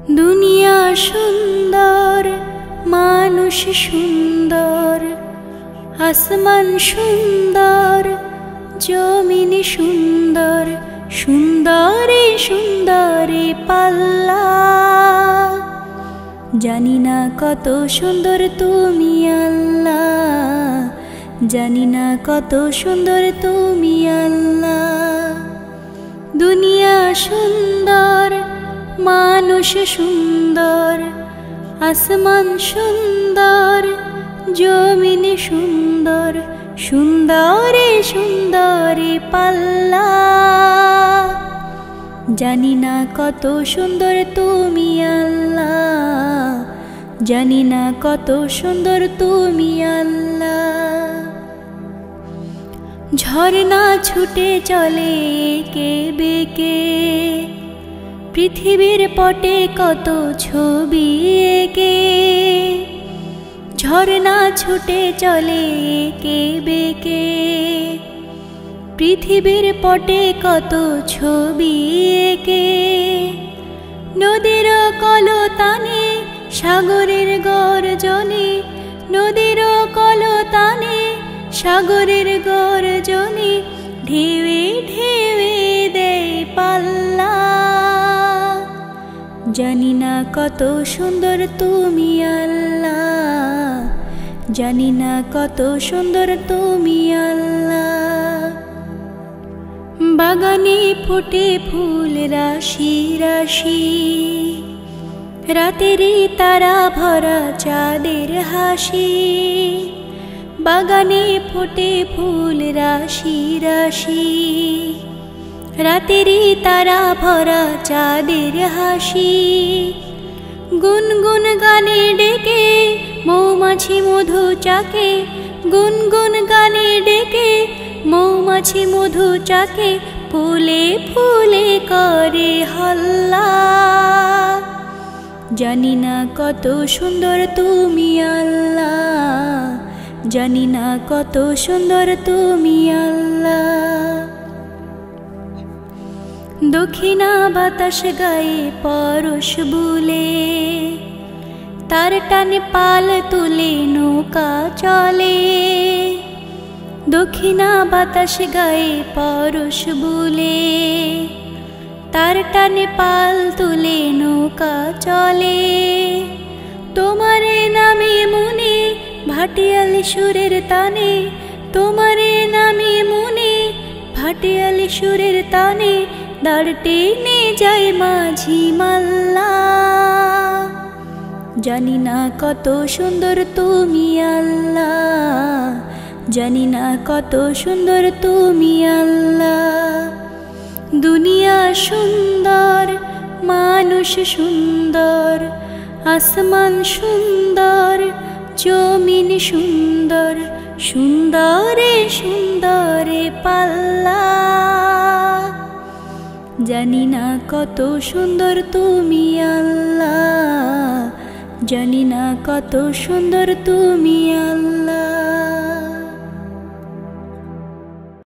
দুনিয়া সুন্দর, মানুষ সুন্দর, আসমান সুন্দর, জমিন সুন্দর, সুন্দরে সুন্দরে পাল্লা। জানি না কত সুন্দর তুমি আল্লাহ, জানি না কত সুন্দর তুমি আল্লাহ। দুনিয়া সুন্দর, মানুষ সুন্দর, আসমান সুন্দর, জমিন সুন্দর, সুন্দরে সুন্দরে পাল্লা। জানি না কত সুন্দর তুমি আল্লাহ, জানি না কত সুন্দর তুমি আল্লাহ। ঝর্ণা ছুটে চলে একে বেঁকে, পৃথিবীর পটে কত ছবি এঁকে। ঝর্ণা ছুটে চলে একে বেঁকে, পৃথিবীর পটে কত ছবি এঁকে। নদীর কলতানে, সাগরের গর্জনে, নদীর কলতানে, সাগরের গর্জনে, ঢেউে ঢেউে দেয় পাল্লা। জানি না কত সুন্দর তুমি আল্লাহ, জানি না কত সুন্দর তুমি আল্লাহ। বাগানে ফোটে ফুল রাশি রাশি, রাতেরই তারা ভরা চাঁদের হাসি। বাগানে ফোটে ফুল রাশি রাশি, রাতেরই তারা ভরা চাঁদের হাসি। গুনগুন গানে ডেকে মৌমাছি মধু চাকে, গুনগুন গানে ডেকে মৌমাছি মধু চাকে, ফুলে ফুলে করে হল্লা। জানি না কত সুন্দর তুমি আল্লাহ, জানি না কত সুন্দর তুমি আল্লাহ। দক্ষিণা বাতাস গায়ে পরশ বুলে, তার টানে পাল তুলে নৌকা চলে। দক্ষিণা বাতাস গায়ে পরশ বুলে, তার টানে পাল তুলে নৌকা চলে। তোমারে নামে মনে ভাটিয়ালি সুরের তানে, তোমারে নামে মনে ভাটিয়ালি সুরের তানে, দাঁড় টেনে যায় মাঝি মাল্লা। জানি না কত সুন্দর তুমি আল্লাহ, জানি না কত সুন্দর তুমি আল্লাহ। দুনিয়া সুন্দর, মানুষ সুন্দর, আসমান সুন্দর, জমিন সুন্দর, সুন্দরে সুন্দরে পাল্লা। জানি না কত সুন্দর তুমি আল্লাহ, জানি না কত সুন্দর তুমি আল্লাহ।